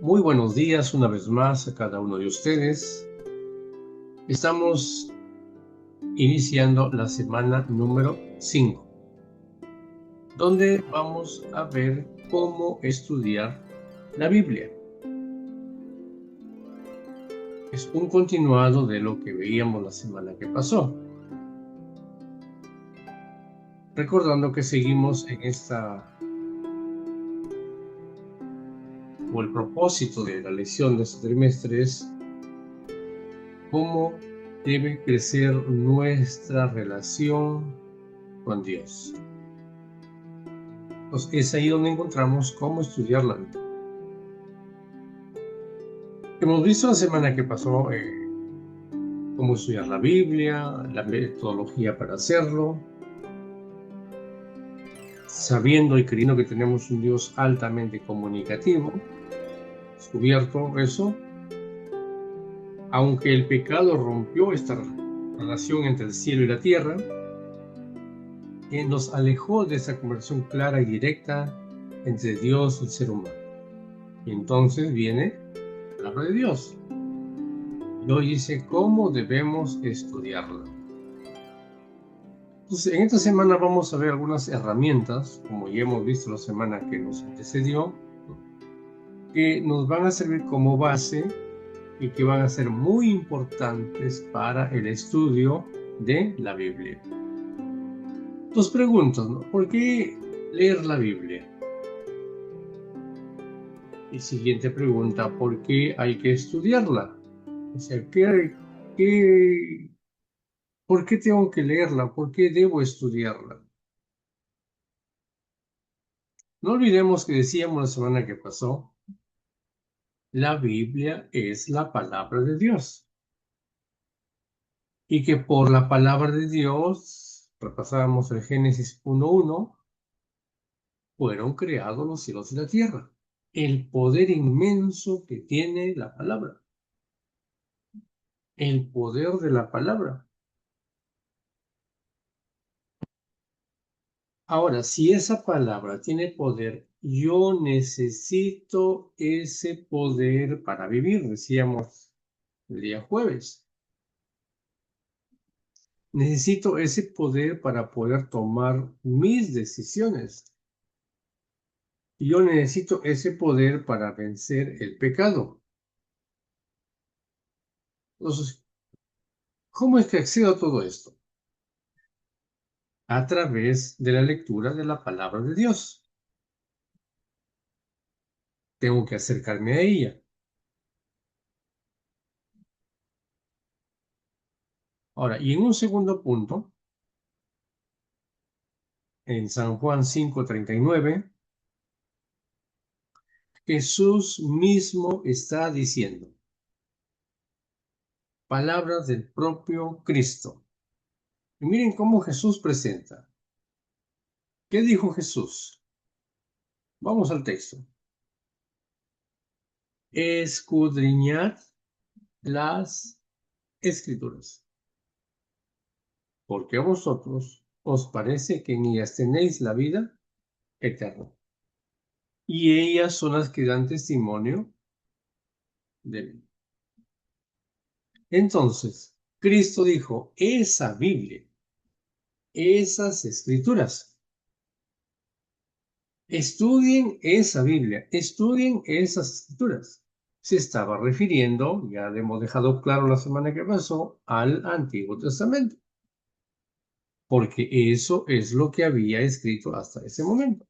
Muy buenos días una vez más a cada uno de ustedes. Estamos iniciando la semana número 5, donde vamos a ver cómo estudiar la Biblia. Es un continuado de lo que veíamos la semana que pasó. Recordando que seguimos en el propósito de la lección de este trimestre es cómo debe crecer nuestra relación con Dios. Pues es ahí donde encontramos cómo estudiar la Biblia. Hemos visto la semana que pasó cómo estudiar la Biblia, la metodología para hacerlo, sabiendo y creyendo que tenemos un Dios altamente comunicativo, descubierto eso, aunque el pecado rompió esta relación entre el cielo y la tierra, que nos alejó de esa conversación clara y directa entre Dios y el ser humano. Y entonces viene la palabra de Dios. Y hoy dice cómo debemos estudiarla. Entonces, en esta semana vamos a ver algunas herramientas, como ya hemos visto la semana que nos antecedió, que nos van a servir como base y que van a ser muy importantes para el estudio de la Biblia. Dos preguntas, ¿no? ¿Por qué leer la Biblia? Y siguiente pregunta, ¿por qué hay que estudiarla? O sea, ¿por qué tengo que leerla? ¿Por qué debo estudiarla? No olvidemos que decíamos la semana que pasó, la Biblia es la palabra de Dios. Y que por la palabra de Dios, repasábamos el Génesis 1:1, fueron creados los cielos y la tierra. El poder inmenso que tiene la palabra. El poder de la palabra. Ahora, si esa palabra tiene poder, yo necesito ese poder para vivir, decíamos el día jueves. Necesito ese poder para poder tomar mis decisiones. Yo necesito ese poder para vencer el pecado. Entonces, ¿cómo es que accedo a todo esto? A través de la lectura de la palabra de Dios. Tengo que acercarme a ella. Ahora, y en un segundo punto, en San Juan 5:39, Jesús mismo está diciendo, palabras del propio Cristo. Y miren cómo Jesús presenta. ¿Qué dijo Jesús? Vamos al texto. Escudriñad las Escrituras, porque a vosotros os parece que en ellas tenéis la vida eterna, y ellas son las que dan testimonio de mí. Entonces, Cristo dijo, esa Biblia, esas Escrituras, estudien esa Biblia, estudien esas Escrituras. Se estaba refiriendo, ya hemos dejado claro la semana que pasó, al Antiguo Testamento, porque eso es lo que había escrito hasta ese momento.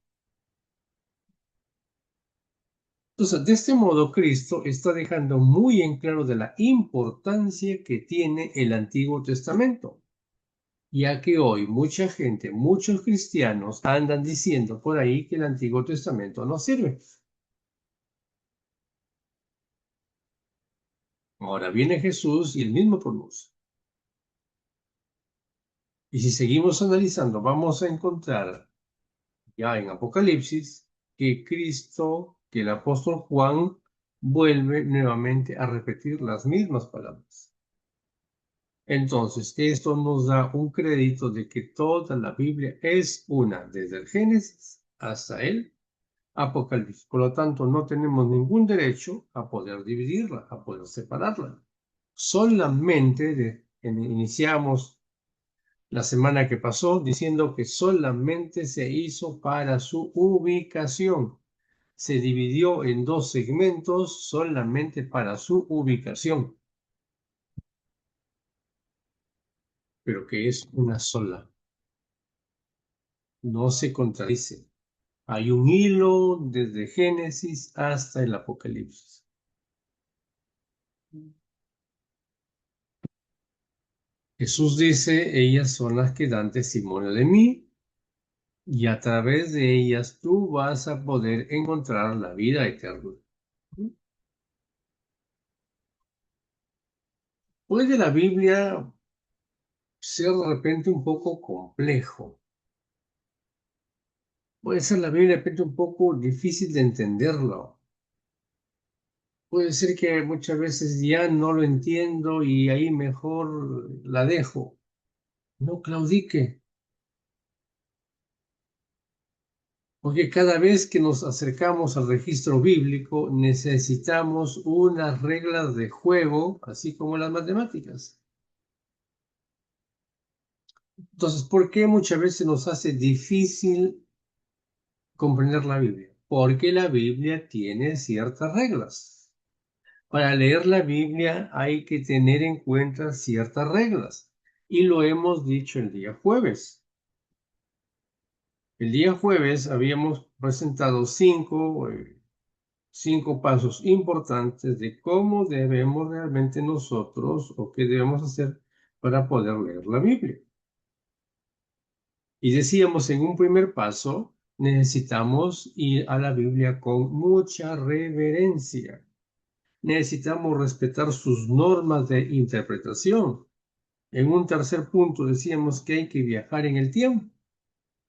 Entonces, de este modo, Cristo está dejando muy en claro de la importancia que tiene el Antiguo Testamento, ya que hoy mucha gente, muchos cristianos andan diciendo por ahí que el Antiguo Testamento no sirve. Ahora viene Jesús y el mismo pronuncia. Y si seguimos analizando, vamos a encontrar ya en Apocalipsis que que el apóstol Juan vuelve nuevamente a repetir las mismas palabras. Entonces, esto nos da un crédito de que toda la Biblia es una, desde el Génesis hasta el Apocalipsis. Por lo tanto, no tenemos ningún derecho a poder dividirla, a poder separarla. Solamente iniciamos la semana que pasó diciendo que solamente se hizo para su ubicación. Se dividió en dos segmentos solamente para su ubicación, pero que es una sola. No se contradice. Hay un hilo desde Génesis hasta el Apocalipsis. Jesús dice, ellas son las que dan testimonio de mí, y a través de ellas tú vas a poder encontrar la vida eterna. Puede la Biblia ser de repente un poco complejo. Puede ser la Biblia de repente un poco difícil de entenderlo. Puede ser que muchas veces ya no lo entiendo y ahí mejor la dejo. No claudique, porque cada vez que nos acercamos al registro bíblico necesitamos unas reglas de juego, así como las matemáticas. Entonces, ¿por qué muchas veces nos hace difícil comprender la Biblia? Porque la Biblia tiene ciertas reglas. Para leer la Biblia hay que tener en cuenta ciertas reglas. Y lo hemos dicho el día jueves. El día jueves habíamos presentado cinco pasos importantes de cómo debemos realmente nosotros o qué debemos hacer para poder leer la Biblia. Y decíamos, en un primer paso, necesitamos ir a la Biblia con mucha reverencia. Necesitamos respetar sus normas de interpretación. En un tercer punto decíamos que hay que viajar en el tiempo.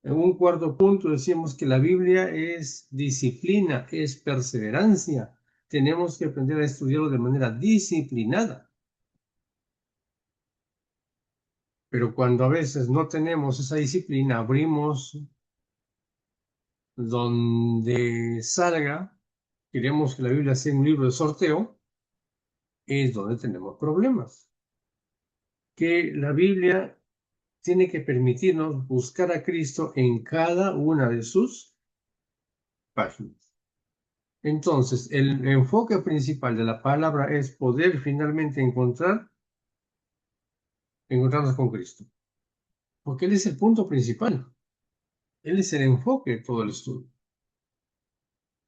En un cuarto punto decíamos que la Biblia es disciplina, es perseverancia. Tenemos que aprender a estudiarlo de manera disciplinada. Pero cuando a veces no tenemos esa disciplina, abrimos donde salga, queremos que la Biblia sea un libro de sorteo, es donde tenemos problemas. Que la Biblia tiene que permitirnos buscar a Cristo en cada una de sus páginas. Entonces, el enfoque principal de la palabra es poder finalmente encontrarnos con Cristo, porque Él es el punto principal. Él es el enfoque de todo el estudio.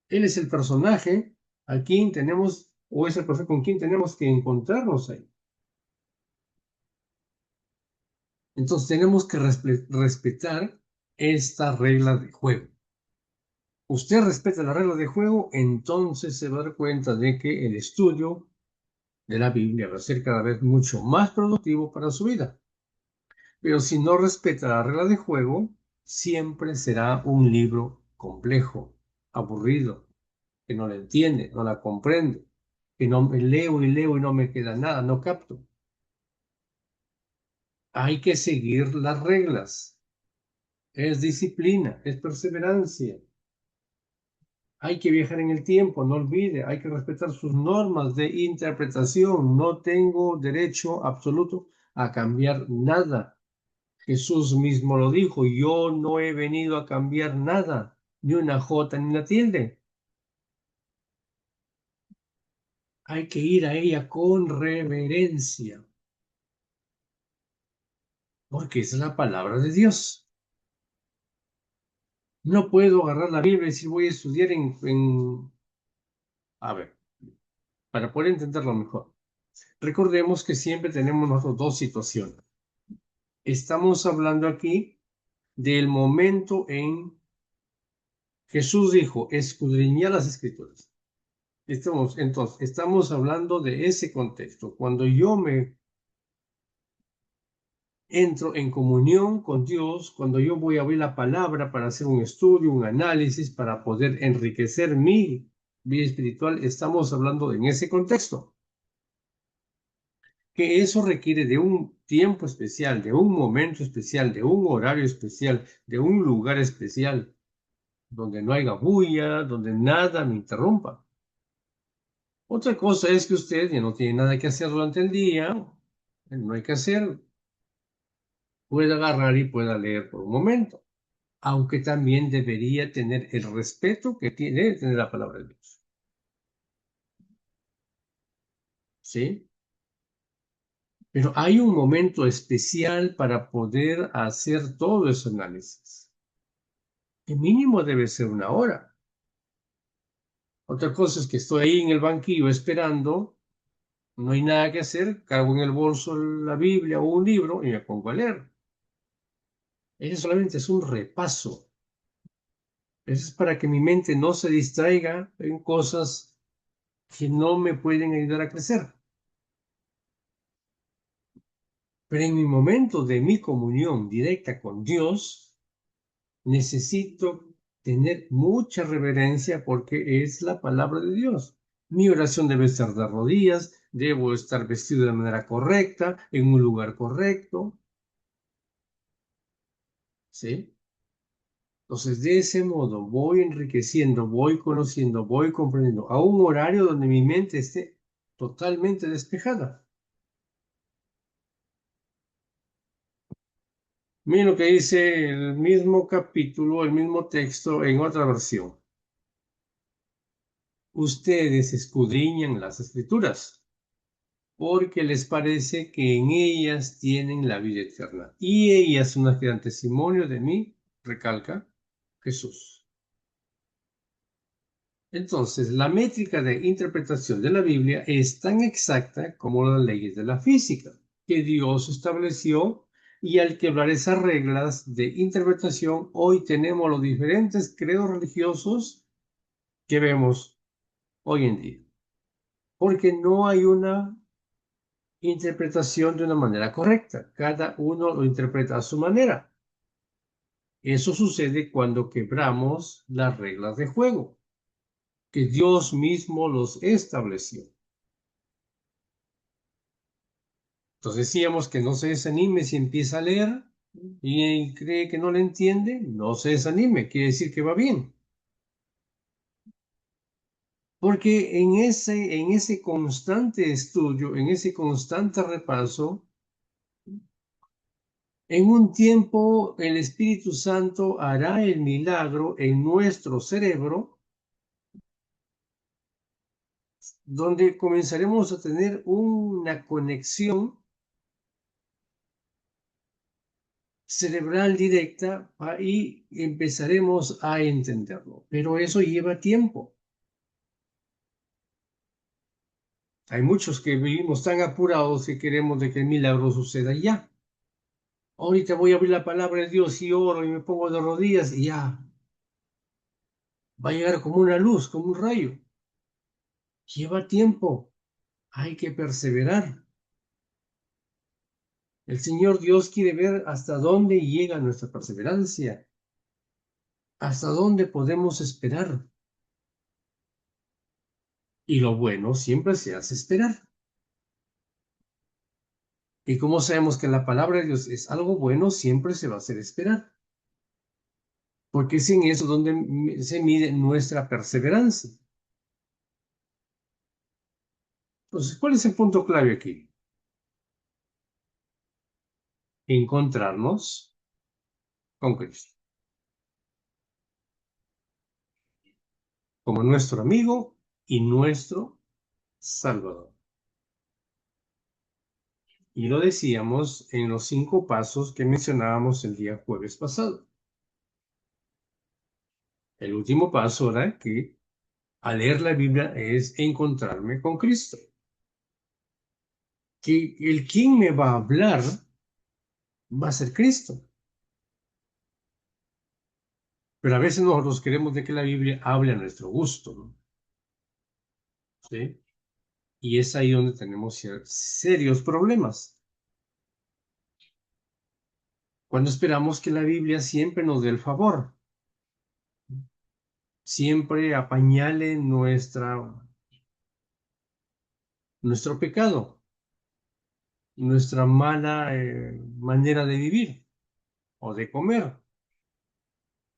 Él es el personaje a quien tenemos, o es el personaje con quien tenemos que encontrarnos ahí. Entonces tenemos que respetar esta regla de juego. Usted respeta la regla de juego, entonces se va a dar cuenta de que el estudio de la Biblia va a ser cada vez mucho más productivo para su vida. Pero si no respeta la regla de juego, siempre será un libro complejo, aburrido, que no le entiende, no la comprende, que no me leo y leo y no me queda nada, no capto. Hay que seguir las reglas. Es disciplina, es perseverancia. Hay que viajar en el tiempo, no olvide, hay que respetar sus normas de interpretación. No tengo derecho absoluto a cambiar nada. Jesús mismo lo dijo, yo no he venido a cambiar nada, ni una jota ni una tilde. Hay que ir a ella con reverencia, porque esa es la palabra de Dios. No puedo agarrar la Biblia y decir voy a estudiar A ver, para poder entenderlo mejor. Recordemos que siempre tenemos nosotros dos situaciones. Estamos hablando aquí del momento en Jesús dijo, escudriñad las Escrituras. Estamos hablando de ese contexto. Cuando yo me entro en comunión con Dios, cuando yo voy a abrir la palabra para hacer un estudio, un análisis, para poder enriquecer mi vida espiritual, estamos hablando en ese contexto. Que eso requiere de un tiempo especial, de un momento especial, de un horario especial, de un lugar especial. donde no haya bulla, donde nada me interrumpa. Otra cosa es que usted ya no tiene nada que hacer durante el día, no hay que hacer, puede agarrar y pueda leer por un momento, aunque también debería tener el respeto que tiene tener la palabra de Dios. ¿Sí? Pero hay un momento especial para poder hacer todo ese análisis. El mínimo debe ser una hora. Otra cosa es que estoy ahí en el banquillo esperando, no hay nada que hacer, cargo en el bolso la Biblia o un libro y me pongo a leer. Eso solamente es un repaso. Eso es para que mi mente no se distraiga en cosas que no me pueden ayudar a crecer. Pero en mi momento de mi comunión directa con Dios, necesito tener mucha reverencia porque es la palabra de Dios. Mi oración debe estar de rodillas, debo estar vestido de manera correcta, en un lugar correcto, ¿sí? Entonces, de ese modo voy enriqueciendo, voy conociendo, voy comprendiendo a un horario donde mi mente esté totalmente despejada. Miren lo que dice el mismo capítulo, el mismo texto en otra versión. Ustedes escudriñan las escrituras porque les parece que en ellas tienen la vida eterna. Y ellas son las que dan testimonio de mí, recalca Jesús. Entonces, la métrica de interpretación de la Biblia es tan exacta como las leyes de la física que Dios estableció y al quebrar esas reglas de interpretación, hoy tenemos los diferentes credos religiosos que vemos hoy en día. Porque no hay una interpretación de una manera correcta. Cada uno lo interpreta a su manera. Eso sucede cuando quebramos las reglas de juego, que Dios mismo los estableció. Entonces decíamos que no se desanime si empieza a leer y cree que no le entiende, no se desanime, quiere decir que va bien. Porque en ese constante estudio, en ese constante repaso, en un tiempo el Espíritu Santo hará el milagro en nuestro cerebro, donde comenzaremos a tener una conexión cerebral directa y empezaremos a entenderlo. Pero eso lleva tiempo. Hay muchos que vivimos tan apurados que queremos de que el milagro suceda ya. Ahorita voy a abrir la palabra de Dios y oro y me pongo de rodillas y ya. Va a llegar como una luz, como un rayo. Lleva tiempo. Hay que perseverar. El Señor Dios quiere ver hasta dónde llega nuestra perseverancia, hasta dónde podemos esperar. Y lo bueno siempre se hace esperar. Y como sabemos que la palabra de Dios es algo bueno, siempre se va a hacer esperar. Porque es en eso donde se mide nuestra perseverancia. Entonces, ¿cuál es el punto clave aquí? Encontrarnos con Cristo como nuestro amigo y nuestro Salvador. Y lo decíamos en los 5 pasos que mencionábamos el día jueves pasado. El último paso era que al leer la Biblia es encontrarme con Cristo. Que el quien me va a hablar va a ser Cristo. Pero a veces nosotros queremos de que la Biblia hable a nuestro gusto, ¿no? ¿Sí? Y es ahí donde tenemos serios problemas. Cuando esperamos que la Biblia siempre nos dé el favor, siempre apañale nuestro pecado, nuestra mala manera de vivir, o de comer,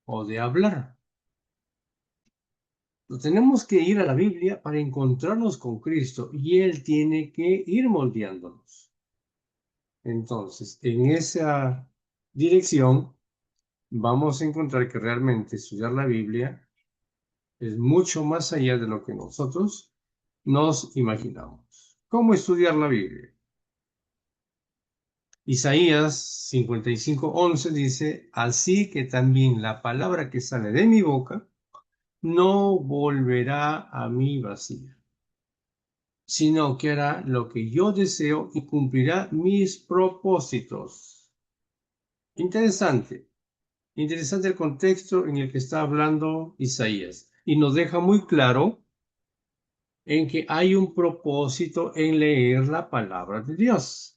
o de hablar. Tenemos que ir a la Biblia para encontrarnos con Cristo y Él tiene que ir moldeándonos. Entonces, en esa dirección, vamos a encontrar que realmente estudiar la Biblia es mucho más allá de lo que nosotros nos imaginamos. ¿Cómo estudiar la Biblia? Isaías 55:11 dice, así que también la palabra que sale de mi boca no volverá a mí vacía, sino que hará lo que yo deseo y cumplirá mis propósitos. Interesante, interesante el contexto en el que está hablando Isaías y nos deja muy claro en que hay un propósito en leer la palabra de Dios.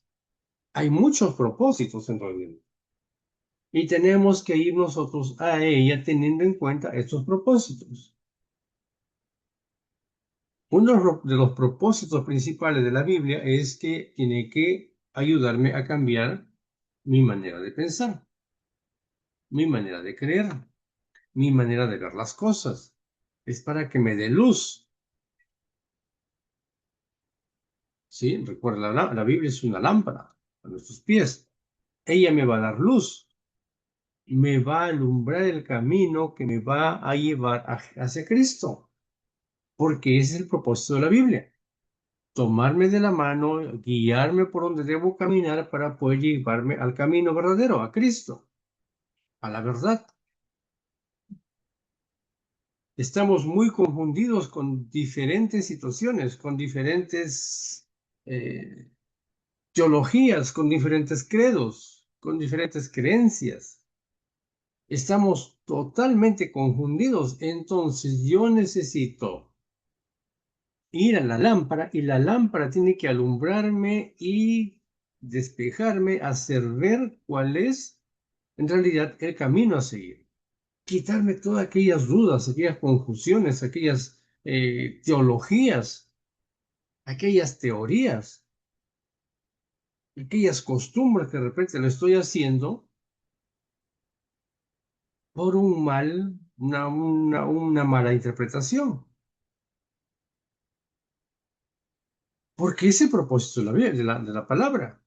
Hay muchos propósitos en realidad. Y tenemos que ir nosotros a ella teniendo en cuenta estos propósitos. Uno de los propósitos principales de la Biblia es que tiene que ayudarme a cambiar mi manera de pensar, mi manera de creer, mi manera de ver las cosas. Es para que me dé luz. ¿Sí? Recuerda, la Biblia es una lámpara a nuestros pies. Ella me va a dar luz, me va a alumbrar el camino que me va a llevar hacia Cristo, porque ese es el propósito de la Biblia. Tomarme de la mano, guiarme por donde debo caminar para poder llevarme al camino verdadero, a Cristo, a la verdad. Estamos muy confundidos con diferentes situaciones, con diferentes eh, teologías, con diferentes credos, con diferentes creencias. Estamos totalmente confundidos. Entonces yo necesito ir a la lámpara y la lámpara tiene que alumbrarme y despejarme, hacer ver cuál es en realidad el camino a seguir. Quitarme todas aquellas dudas, aquellas confusiones, aquellas teologías, aquellas teorías, aquellas costumbres que de repente lo estoy haciendo por una mala interpretación. Porque ese propósito de la palabra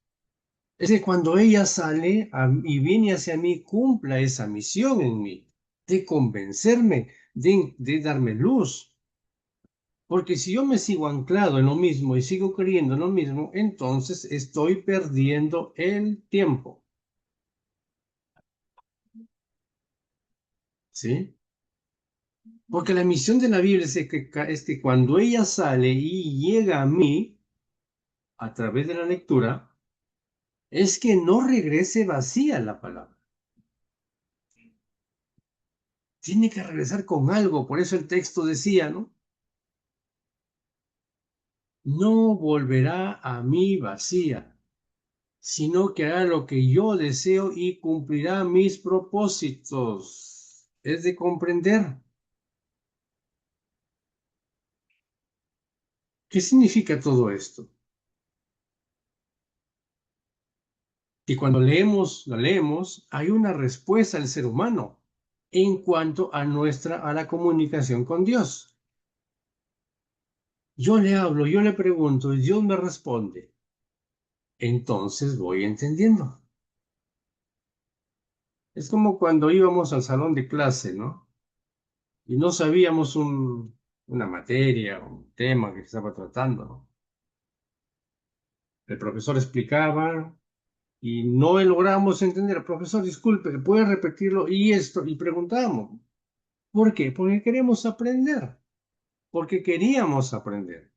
es que cuando ella sale y viene hacia mí, cumpla esa misión en mí, de convencerme, de darme luz. Porque si yo me sigo anclado en lo mismo y sigo creyendo en lo mismo, entonces estoy perdiendo el tiempo. ¿Sí? Porque la misión de la Biblia es que cuando ella sale y llega a mí, a través de la lectura, es que no regrese vacía la palabra. Tiene que regresar con algo. Por eso el texto decía, ¿no? No volverá a mí vacía, sino que hará lo que yo deseo y cumplirá mis propósitos. Es de comprender. ¿Qué significa todo esto? Que cuando la leemos, hay una respuesta al ser humano en cuanto a la comunicación con Dios. Yo le hablo, yo le pregunto y Dios me responde. Entonces voy entendiendo. Es como cuando íbamos al salón de clase, ¿no? Y no sabíamos una materia, un tema que se estaba tratando, ¿no? El profesor explicaba y no logramos entender. Profesor, disculpe, ¿puede repetirlo? Y esto, y preguntamos. ¿Por qué? Porque queremos aprender, porque queríamos aprender.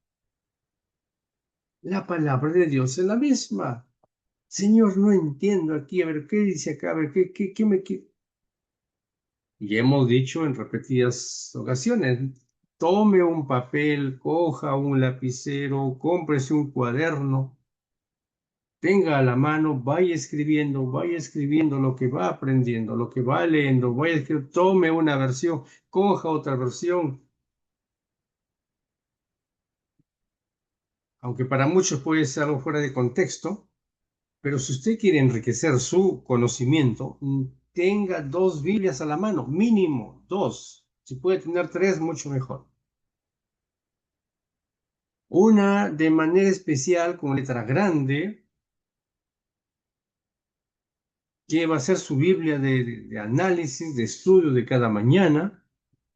La palabra de Dios es la misma. Señor, no entiendo aquí, a ver, ¿qué dice acá? A ver, ¿qué me... Y hemos dicho en repetidas ocasiones, tome un papel, coja un lapicero, cómprese un cuaderno, tenga a la mano, vaya escribiendo lo que va aprendiendo, lo que va leyendo, vaya escribiendo, tome una versión, coja otra versión, aunque para muchos puede ser algo fuera de contexto, pero si usted quiere enriquecer su conocimiento, tenga dos Biblias a la mano, mínimo dos. Si puede tener tres, mucho mejor. Una de manera especial con letra grande, que va a ser su Biblia de análisis, de estudio de cada mañana,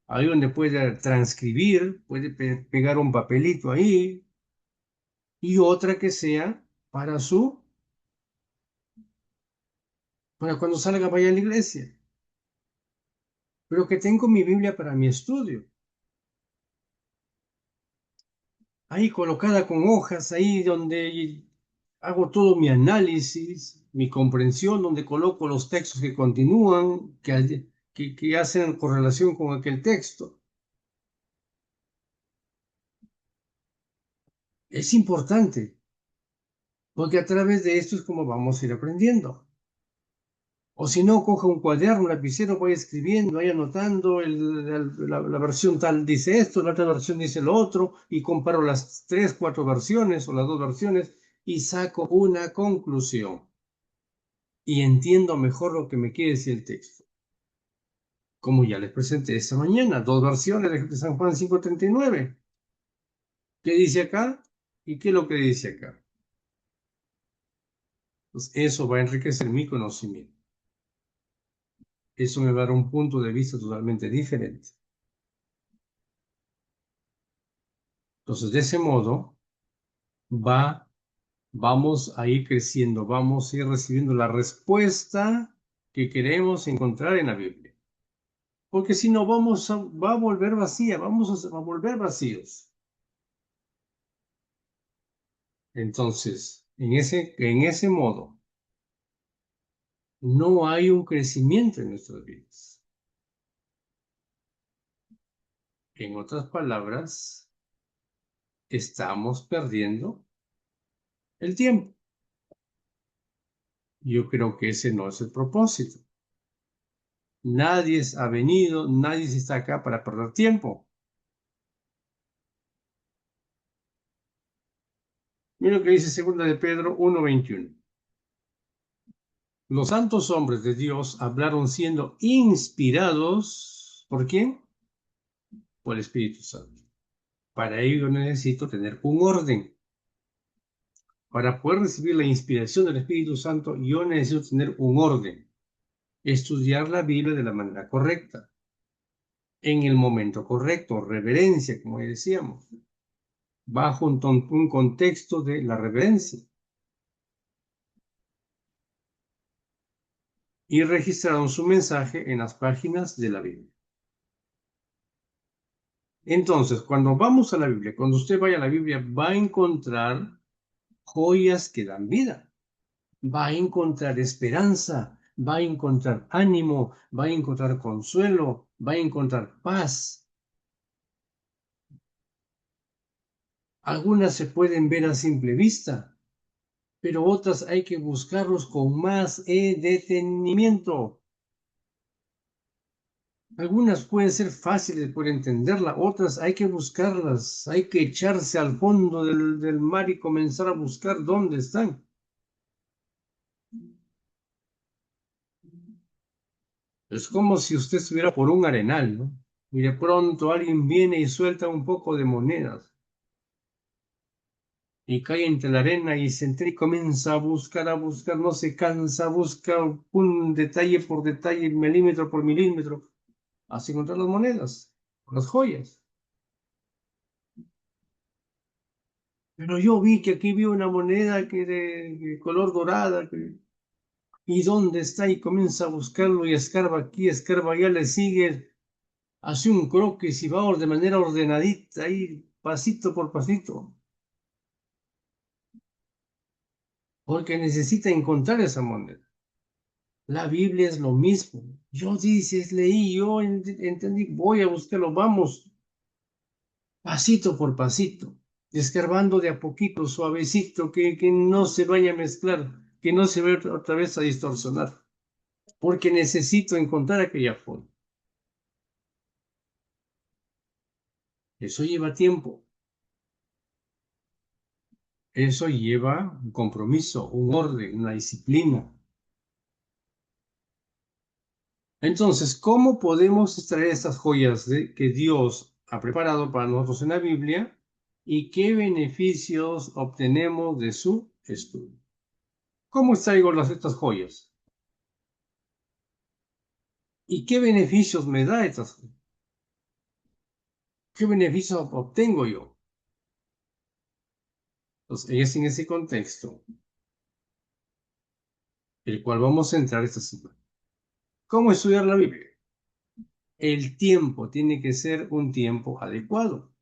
ahí donde puede transcribir, puede pegar un papelito ahí, y otra que sea para para cuando salga vaya a la iglesia, pero que tengo mi Biblia para mi estudio, ahí colocada con hojas, ahí donde hago todo mi análisis, mi comprensión, donde coloco los textos que continúan, que hacen correlación con aquel texto. Es importante, porque a través de esto es como vamos a ir aprendiendo. O si no, coja un cuaderno, un lapicero, vaya escribiendo, vaya anotando, la versión tal dice esto, la otra versión dice lo otro, y comparo las 3, 4 versiones o las 2 versiones y saco una conclusión. Y entiendo mejor lo que me quiere decir el texto. Como ya les presenté esta mañana, 2 versiones de San Juan 5:39. ¿Qué dice acá? ¿Y qué es lo que dice acá? Pues eso va a enriquecer mi conocimiento. Eso me va a dar un punto de vista totalmente diferente. Entonces, de ese modo, vamos a ir creciendo, vamos a ir recibiendo la respuesta que queremos encontrar en la Biblia. Porque si no, va a volver vacía, vamos a volver vacíos. Entonces, en ese modo, no hay un crecimiento en nuestras vidas. En otras palabras, estamos perdiendo el tiempo. Yo creo que ese no es el propósito. Nadie ha venido, nadie está acá para perder tiempo. Mira lo que dice 2 de Pedro 1:21. Los santos hombres de Dios hablaron siendo inspirados. ¿Por quién? Por el Espíritu Santo. Para ello necesito tener un orden. Para poder recibir la inspiración del Espíritu Santo, yo necesito tener un orden. Estudiar la Biblia de la manera correcta, en el momento correcto, reverencia, como decíamos, bajo un contexto de la reverencia, y registraron su mensaje en las páginas de la Biblia. Entonces, cuando vamos a la Biblia, cuando usted vaya a la Biblia, va a encontrar joyas que dan vida, va a encontrar esperanza, va a encontrar ánimo, va a encontrar consuelo, va a encontrar paz. Algunas se pueden ver a simple vista, pero otras hay que buscarlos con más detenimiento. Algunas pueden ser fáciles por entenderlas, otras hay que buscarlas, hay que echarse al fondo del mar y comenzar a buscar dónde están. Es como si usted estuviera por un arenal, ¿no? Y de pronto alguien viene y suelta un poco de monedas y cae entre la arena y se entra y comienza a buscar, no se cansa, busca un detalle por detalle, milímetro por milímetro, hasta encontrar las monedas, las joyas. Pero yo vi que aquí vi una moneda que de color dorada, ¿y dónde está? Y comienza a buscarlo y escarba aquí, escarba allá, le sigue, hace un croquis y va de manera ordenadita, ahí pasito por pasito, porque necesita encontrar esa moneda. La Biblia es lo mismo. Yo dices, leí, yo entendí, voy a buscarlo, vamos, pasito por pasito, escarbando de a poquito, suavecito, que no se vaya a mezclar, que no se vaya otra vez a distorsionar, porque necesito encontrar aquella forma. Eso lleva tiempo, eso lleva un compromiso, un orden, una disciplina. Entonces, ¿cómo podemos extraer estas joyas que Dios ha preparado para nosotros en la Biblia? y qué beneficios obtenemos de su estudio. ¿Cómo extraigo estas joyas? ¿Y qué beneficios me da estas joyas? ¿Qué beneficios obtengo yo? Entonces, es en ese contexto el cual vamos a entrar esta semana. ¿Cómo estudiar la Biblia? El tiempo tiene que ser un tiempo adecuado.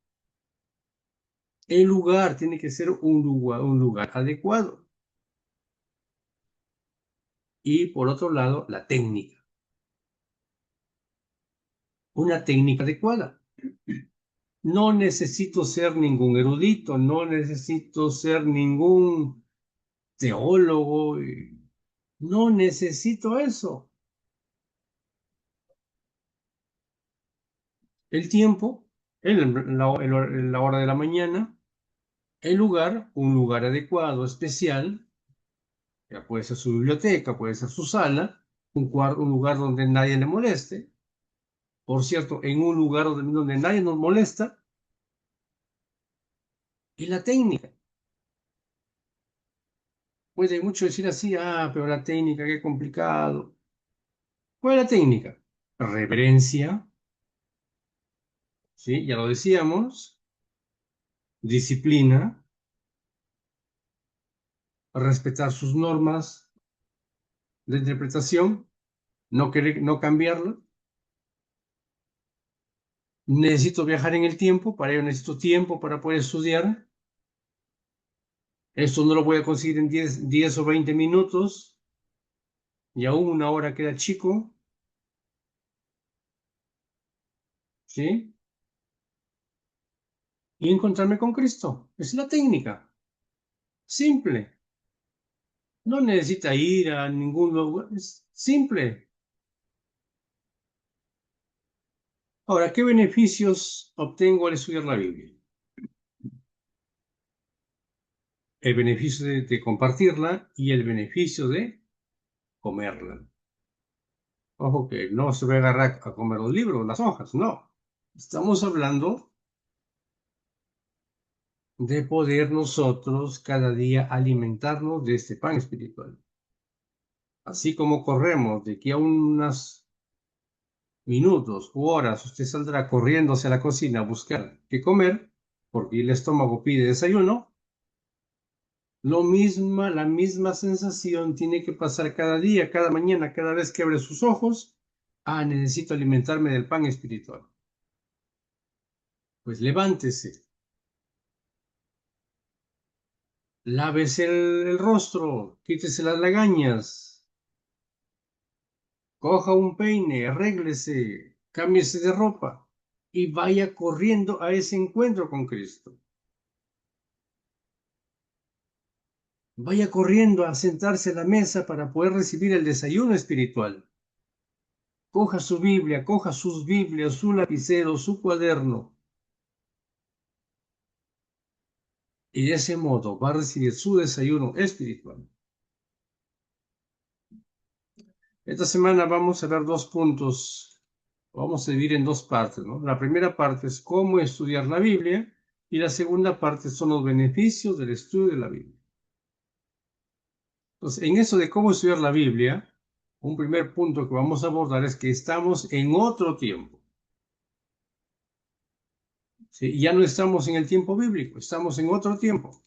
El lugar tiene que ser un lugar adecuado. Y por otro lado, la técnica. Una técnica adecuada. No necesito ser ningún erudito, no necesito ser ningún teólogo, no necesito eso. El tiempo, la hora de la mañana, el lugar, un lugar adecuado, especial, ya puede ser su biblioteca, puede ser su sala, un lugar donde nadie le moleste. Por cierto, en un lugar donde nadie nos molesta, y la técnica. Puede mucho decir así, pero la técnica, qué complicado. ¿Cuál es la técnica? Reverencia, ¿sí? Ya lo decíamos, disciplina, respetar sus normas de interpretación, no cambiarla. Necesito viajar en el tiempo, para ello necesito tiempo para poder estudiar. Esto no lo voy a conseguir en 10 o 20 minutos, y aún una hora queda chico, ¿sí? Y encontrarme con Cristo. Es la técnica, simple. No necesita ir a ningún lugar, es simple. Ahora, ¿qué beneficios obtengo al estudiar la Biblia? El beneficio de compartirla y el beneficio de comerla. Ojo que no se va a agarrar a comer los libros, las hojas, no. Estamos hablando de poder nosotros cada día alimentarnos de este pan espiritual. Así como corremos de aquí a unos minutos u horas, usted saldrá corriendo hacia la cocina a buscar qué comer, porque el estómago pide desayuno. La misma sensación tiene que pasar cada día, cada mañana, cada vez que abre sus ojos. Necesito alimentarme del pan espiritual. Pues levántese, lávese el rostro, quítese las lagañas, coja un peine, arréglese, cámbiese de ropa y vaya corriendo a ese encuentro con Cristo. Vaya corriendo a sentarse a la mesa para poder recibir el desayuno espiritual. Coja su Biblia, coja sus Biblias, su lapicero, su cuaderno, y de ese modo va a recibir su desayuno espiritual. Esta semana vamos a ver 2 puntos, vamos a dividir en 2 partes, ¿no? La primera parte es cómo estudiar la Biblia y la segunda parte son los beneficios del estudio de la Biblia. Entonces, en eso de cómo estudiar la Biblia, un primer punto que vamos a abordar es que estamos en otro tiempo. ¿Sí? Ya no estamos en el tiempo bíblico, estamos en otro tiempo.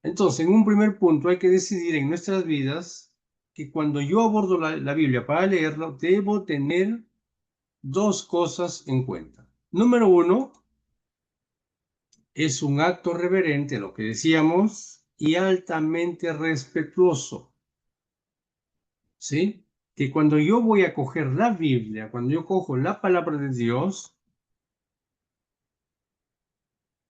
Entonces, en un primer punto hay que decidir en nuestras vidas que cuando yo abordo la Biblia para leerlo, debo tener 2 cosas en cuenta. Número 1, es un acto reverente, lo que decíamos, y altamente respetuoso. ¿Sí? Que cuando yo voy a coger la Biblia, cuando yo cojo la palabra de Dios,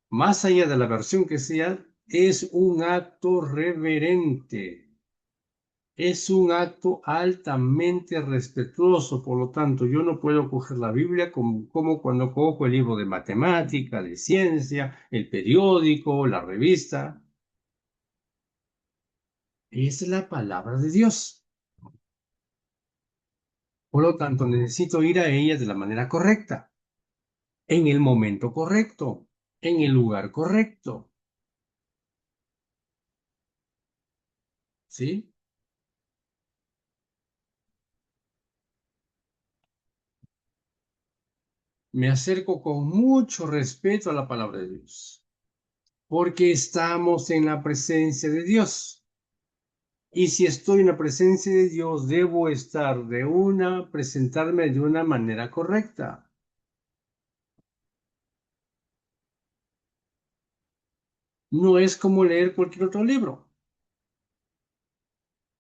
más allá de la versión que sea, es un acto reverente. Es un acto altamente respetuoso, por lo tanto, yo no puedo coger la Biblia como cuando cojo el libro de matemática, de ciencia, el periódico, la revista. Es la palabra de Dios. Por lo tanto, necesito ir a ella de la manera correcta, en el momento correcto. en el lugar correcto. ¿Sí? Me acerco con mucho respeto a la palabra de Dios, porque estamos en la presencia de Dios. Y si estoy en la presencia de Dios, debo presentarme de una manera correcta. No es como leer cualquier otro libro.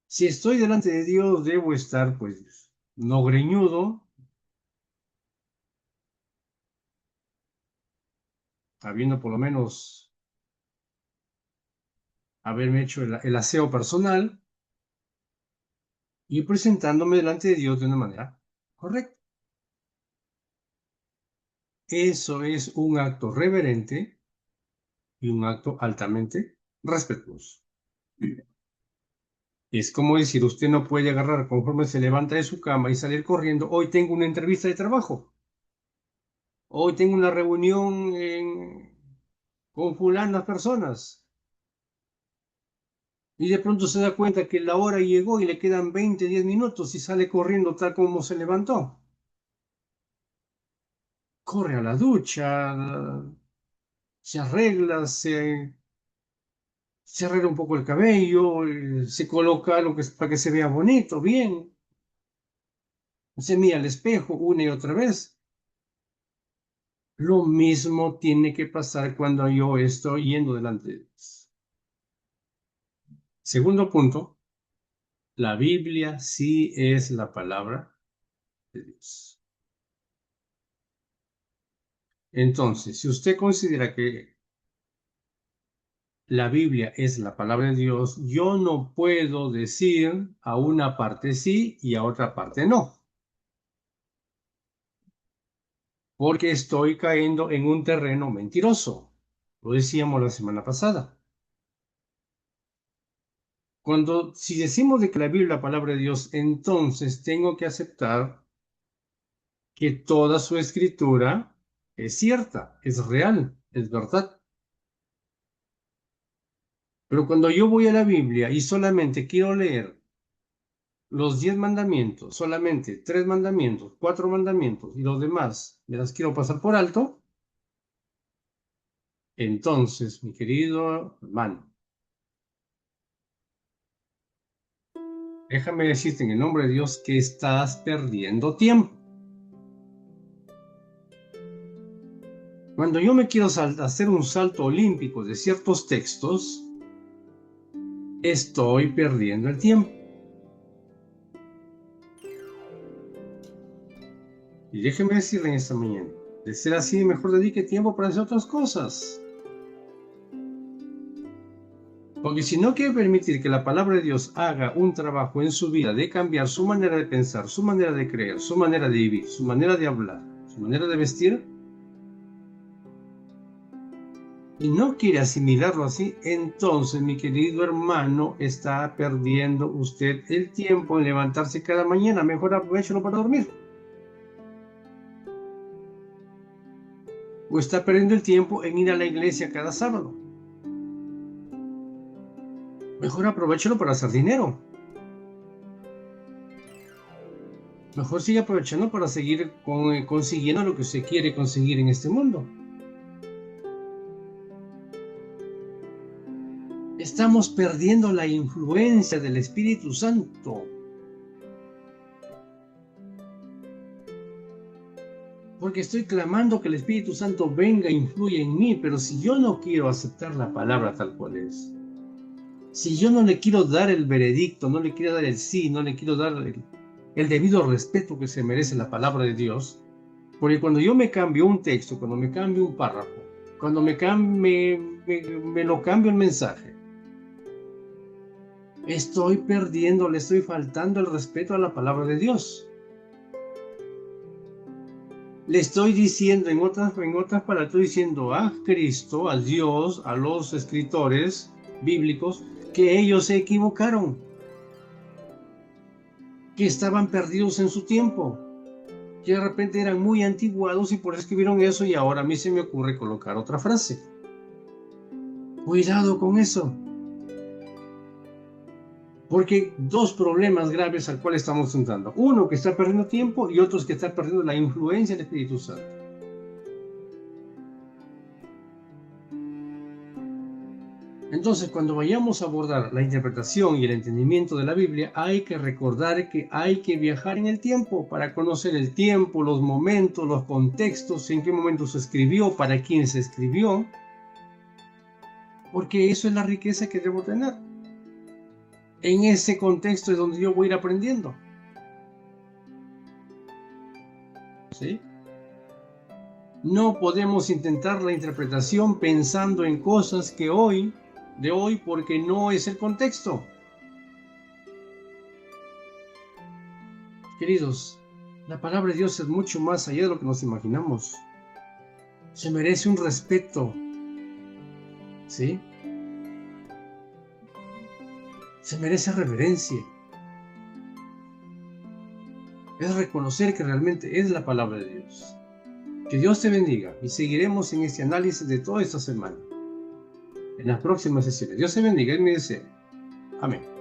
Si estoy delante de Dios, debo estar, pues, no greñudo, habiendo por lo menos haberme hecho el aseo personal y presentándome delante de Dios de una manera correcta. Eso es un acto reverente y un acto altamente respetuoso. Es como decir, usted no puede agarrar conforme se levanta de su cama y salir corriendo. Hoy tengo una entrevista de trabajo. Hoy tengo una reunión con fulanas personas. Y de pronto se da cuenta que la hora llegó y le quedan 20, 10 minutos y sale corriendo tal como se levantó. Corre a la ducha, se arregla, se arregla un poco el cabello, se coloca algo para que se vea bonito, bien. Se mira al espejo una y otra vez. Lo mismo tiene que pasar cuando yo estoy yendo delante de Dios. Segundo punto, la Biblia sí es la palabra de Dios. Entonces, si usted considera que la Biblia es la palabra de Dios, yo no puedo decir a una parte sí y a otra parte no, porque estoy cayendo en un terreno mentiroso. Lo decíamos la semana pasada. Si decimos de que la Biblia es la palabra de Dios, entonces tengo que aceptar que toda su escritura es cierta, es real, es verdad. Pero cuando yo voy a la Biblia y solamente quiero leer los 10 mandamientos, solamente 3 mandamientos, 4 mandamientos y los demás me las quiero pasar por alto, entonces, mi querido hermano, déjame decirte en el nombre de Dios que estás perdiendo tiempo. Cuando yo me quiero hacer un salto olímpico de ciertos textos, estoy perdiendo el tiempo. Y déjeme decirle en esta mañana, de ser así, mejor dedique tiempo para hacer otras cosas. Porque si no quiere permitir que la palabra de Dios haga un trabajo en su vida de cambiar su manera de pensar, su manera de creer, su manera de vivir, su manera de hablar, su manera de vestir, y no quiere asimilarlo así, entonces, mi querido hermano, está perdiendo usted el tiempo en levantarse cada mañana. Mejor aprovechalo para dormir. O está perdiendo el tiempo en ir a la iglesia cada sábado. Mejor aprovechalo para hacer dinero. Mejor sigue aprovechando para seguir consiguiendo lo que usted quiere conseguir en este mundo. Estamos perdiendo la influencia del Espíritu Santo. Porque estoy clamando que el Espíritu Santo venga e influya en mí, pero si yo no quiero aceptar la palabra tal cual es, si yo no le quiero dar el veredicto, no le quiero dar el sí, no le quiero dar el debido respeto que se merece la palabra de Dios, porque cuando yo me cambio un texto, cuando me cambio un párrafo, cuando me lo cambio el mensaje, estoy perdiendo, le estoy faltando el respeto a la palabra de Dios. Le estoy diciendo, en otras palabras, estoy diciendo a Cristo, a Dios, a los escritores bíblicos, que ellos se equivocaron, que estaban perdidos en su tiempo, porque de repente eran muy antiguados y por eso escribieron eso, y ahora a mí se me ocurre colocar otra frase. Cuidado con eso. Porque dos problemas graves al cual estamos enfrentando. Uno, que está perdiendo tiempo, y otro, que está perdiendo la influencia del Espíritu Santo. Entonces, cuando vayamos a abordar la interpretación y el entendimiento de la Biblia, hay que recordar que hay que viajar en el tiempo para conocer el tiempo, los momentos, los contextos, en qué momento se escribió, para quién se escribió, porque eso es la riqueza que debo tener. En ese contexto es donde yo voy a ir aprendiendo. ¿Sí? No podemos intentar la interpretación pensando en cosas de hoy, porque no es el contexto. Queridos, la palabra de Dios es mucho más allá de lo que nos imaginamos. Se merece un respeto. ¿Sí? Se merece reverencia. Es reconocer que realmente es la palabra de Dios. Que Dios te bendiga y seguiremos en este análisis de toda esta semana. En las próximas sesiones. Dios te bendiga, es mi deseo. Amén.